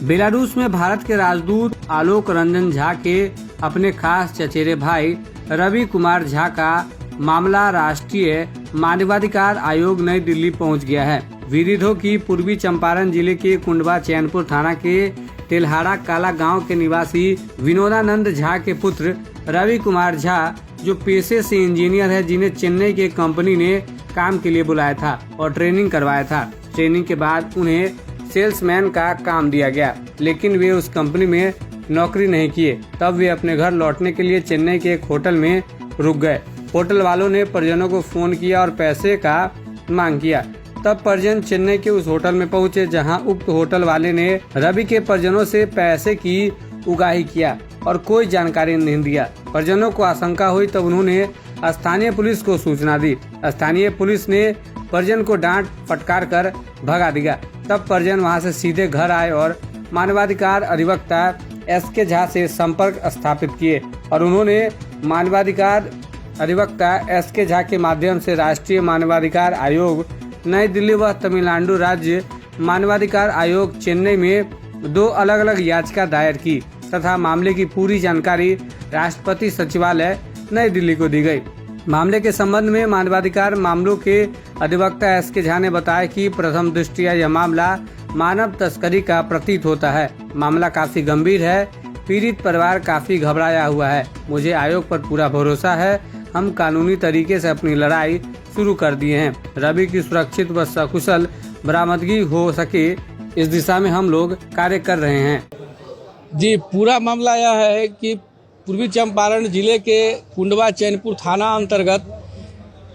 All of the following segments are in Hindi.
बेलारूस में भारत के राजदूत आलोक रंजन झा के अपने खास चचेरे भाई रवि कुमार झा का मामला राष्ट्रीय मानवाधिकार आयोग नई दिल्ली पहुंच गया है। विदित हो कि पूर्वी चंपारण जिले के कुंडवा चैनपुर थाना के तेल्हाड़ा काला गांव के निवासी विनोदानंद झा के पुत्र रवि कुमार झा, जो पेशे से इंजीनियर है, जिन्हें चेन्नई के कंपनी ने काम के लिए बुलाया था और ट्रेनिंग करवाया था। ट्रेनिंग के बाद उन्हें सेल्समैन का काम दिया गया, लेकिन वे उस कंपनी में नौकरी नहीं किए। तब वे अपने घर लौटने के लिए चेन्नई के एक होटल में रुक गए। होटल वालों ने परिजनों को फोन किया और पैसे का मांग किया। तब परिजन चेन्नई के उस होटल में पहुंचे, जहां उक्त होटल वाले ने रवि के परिजनों से पैसे की उगाही किया और कोई जानकारी नहीं दिया। परिजनों को आशंका हुई, तब उन्होंने स्थानीय पुलिस को सूचना दी। स्थानीय पुलिस ने परिजन को डांट फटकार कर भगा दिया। तब परिजन वहां से सीधे घर आए और मानवाधिकार अधिवक्ता SK झा से संपर्क स्थापित किए और उन्होंने मानवाधिकार अधिवक्ता SK झा के माध्यम से राष्ट्रीय मानवाधिकार आयोग नई दिल्ली व तमिलनाडु राज्य मानवाधिकार आयोग चेन्नई में 2 अलग अलग याचिका दायर की तथा मामले की पूरी जानकारी राष्ट्रपति सचिवालय नई दिल्ली को दी गई। मामले के संबंध में मानवाधिकार मामलों के अधिवक्ता SK झा ने बताया कि प्रथम दृष्टया यह मामला मानव तस्करी का प्रतीत होता है। मामला काफी गंभीर है। पीड़ित परिवार काफी घबराया हुआ है। मुझे आयोग पर पूरा भरोसा है। हम कानूनी तरीके से अपनी लड़ाई शुरू कर दिए हैं। रवि की सुरक्षित व सकुशल बरामदगी हो सके, इस दिशा में हम लोग कार्य कर रहे हैं। जी, पूरा मामला यह है कि पूर्वी चंपारण जिले के कुंडवा चैनपुर थाना अंतर्गत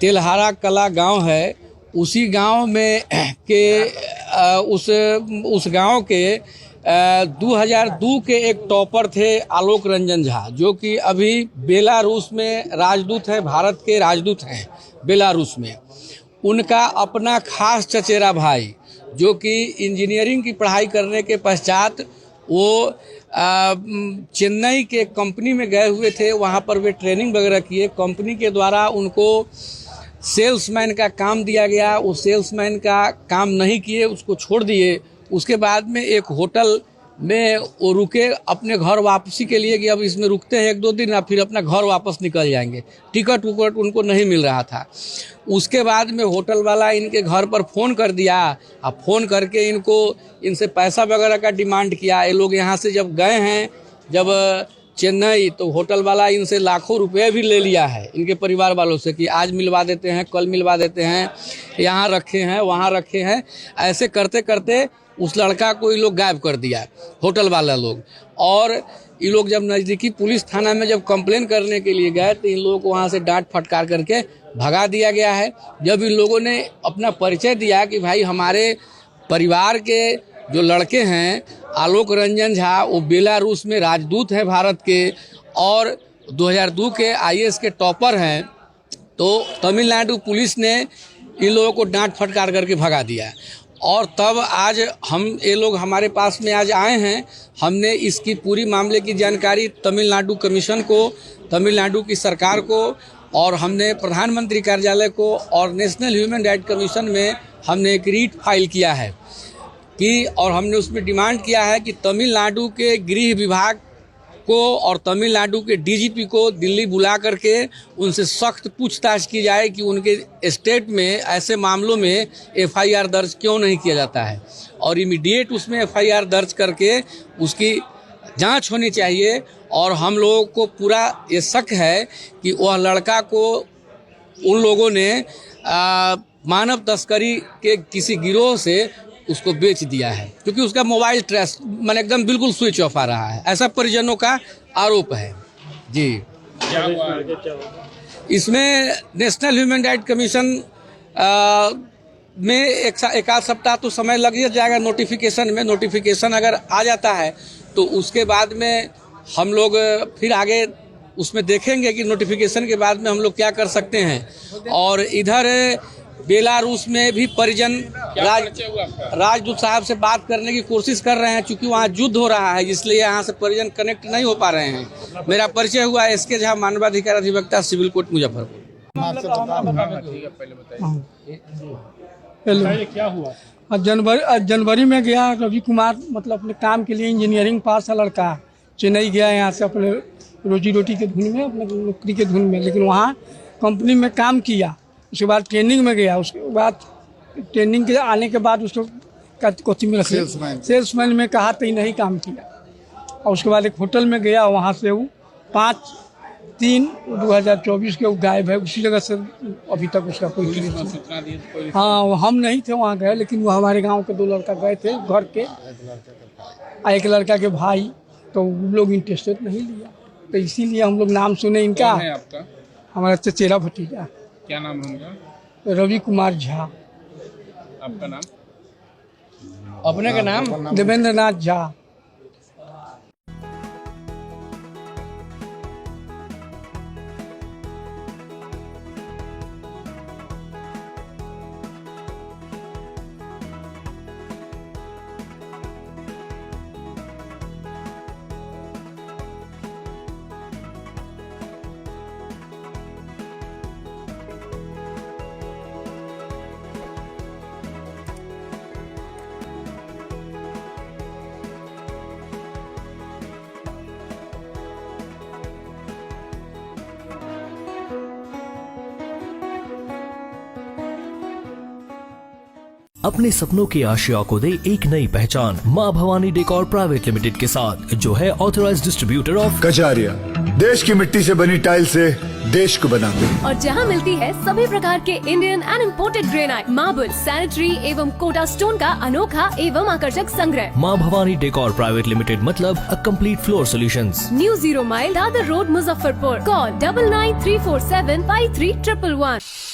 तेल्हाड़ा कला गांव है। उसी गांव में के उस गांव के 2002 के एक टॉपर थे आलोक रंजन झा, जो कि अभी बेलारूस में राजदूत है, भारत के राजदूत हैं बेलारूस में। उनका अपना खास चचेरा भाई, जो कि इंजीनियरिंग की पढ़ाई करने के पश्चात वो चेन्नई के कंपनी में गए हुए थे। वहाँ पर वे ट्रेनिंग वगैरह किए। कंपनी के द्वारा उनको सेल्समैन का काम दिया गया। वो सेल्समैन का काम नहीं किए, उसको छोड़ दिए। उसके बाद में एक होटल में वो रुके अपने घर वापसी के लिए कि अब इसमें रुकते हैं 1-2 दिन, फिर अपना घर वापस निकल जाएंगे। टिकट उकट उनको नहीं मिल रहा था। उसके बाद में होटल वाला इनके घर पर फ़ोन कर दिया। अब फ़ोन करके इनसे पैसा वगैरह का डिमांड किया। ये लोग यहाँ से जब गए हैं चेन्नई, तो होटल वाला इनसे लाखों रुपए भी ले लिया है इनके परिवार वालों से कि आज मिलवा देते हैं, कल मिलवा देते हैं, यहाँ रखे हैं, वहाँ रखे हैं। ऐसे करते करते उस लड़का को ये लोग गायब कर दिया, होटल वाला लोग। और ये लोग जब नज़दीकी पुलिस थाना में जब कंप्लेन करने के लिए गए, तो इन लोगों को वहाँ से डांट फटकार करके भगा दिया गया है। जब इन लोगों ने अपना परिचय दिया कि भाई हमारे परिवार के जो लड़के हैं आलोक रंजन झा, वो बेलारूस में राजदूत हैं भारत के और 2002 के IAS के टॉपर हैं, तो तमिलनाडु पुलिस ने इन लोगों को डांट फटकार करके भगा दिया। और तब आज ये लोग हमारे पास में आज आए हैं। हमने इसकी पूरी मामले की जानकारी तमिलनाडु कमीशन को, तमिलनाडु की सरकार को, और हमने प्रधानमंत्री कार्यालय को और नेशनल ह्यूमन राइट कमीशन में हमने एक रीट फाइल किया है और हमने उसमें डिमांड किया है कि तमिलनाडु के गृह विभाग को और तमिलनाडु के DGP को दिल्ली बुला करके उनसे सख्त पूछताछ की जाए कि उनके स्टेट में ऐसे मामलों में FIR दर्ज क्यों नहीं किया जाता है, और इमीडिएट उसमें FIR दर्ज करके उसकी जांच होनी चाहिए। और हम लोगों को पूरा ये शक है कि वह लड़का को उन लोगों ने मानव तस्करी के किसी गिरोह से उसको बेच दिया है, क्योंकि उसका मोबाइल ट्रेस एकदम बिल्कुल स्विच ऑफ आ रहा है, ऐसा परिजनों का आरोप है। जी, क्या हुआ? इसमें नेशनल ह्यूमन राइट कमीशन में एक आध सप्ताह तो समय लग जाएगा नोटिफिकेशन में। नोटिफिकेशन अगर आ जाता है तो उसके बाद में हम लोग फिर आगे उसमें देखेंगे कि नोटिफिकेशन के बाद में हम लोग क्या कर सकते हैं। और इधर बेलारूस में भी परिजन राजदूत साहब से बात करने की कोशिश कर रहे हैं, क्योंकि वहाँ युद्ध हो रहा है, इसलिए यहाँ से परिजन कनेक्ट नहीं हो पा रहे हैं। मेरा परिचय हुआ SK झा, मानवाधिकार अधिवक्ता, सिविल कोर्ट, मुजफ्फरपुर। क्या हुआ? जनवरी में गया रवि कुमार, मतलब अपने काम के लिए इंजीनियरिंग पास है लड़का, चेन्नई गया यहाँ से अपने रोजी रोटी के धुन में, अपने नौकरी के धुन में, लेकिन वहाँ कंपनी में काम किया। उसके बाद ट्रेनिंग में गया, उसके बाद ट्रेनिंग के आने के बाद उसको कोचिंग में सेल्समैन में कहा तो नहीं काम किया। और उसके बाद एक होटल में गया, वहाँ से वो 5/3/2024 के वो गायब है। उसी जगह से अभी तक उसका कोई नहीं। हाँ, हम नहीं थे वहाँ गए, लेकिन वो हमारे गांव के 2 लड़का गए थे घर के, एक लड़का के भाई, तो वो लोग इंटरेस्टेड नहीं लिया, तो इसीलिए हम लोग नाम सुने इनका। कौन है आपका? हमारा चचेरा भतीजा क्या नाम है उनका? रवि कुमार झा। आपका नाम? अपने का नाम देवेंद्र नाथ झा। अपने सपनों की आशिया को दे एक नई पहचान माँ भवानी डेकोर प्राइवेट लिमिटेड के साथ, जो है ऑथराइज्ड डिस्ट्रीब्यूटर ऑफ कजारिया। देश की मिट्टी से बनी टाइल से देश को बनाते। और जहां मिलती है सभी प्रकार के Indian and imported granite, marble, sanitary एवं कोटा स्टोन का अनोखा एवं आकर्षक संग्रह। माँ भवानी डेकोर प्राइवेट लिमिटेड मतलब a complete floor solutions. New 0 mile Dadar road, Muzaffarpur. Call 9934753111।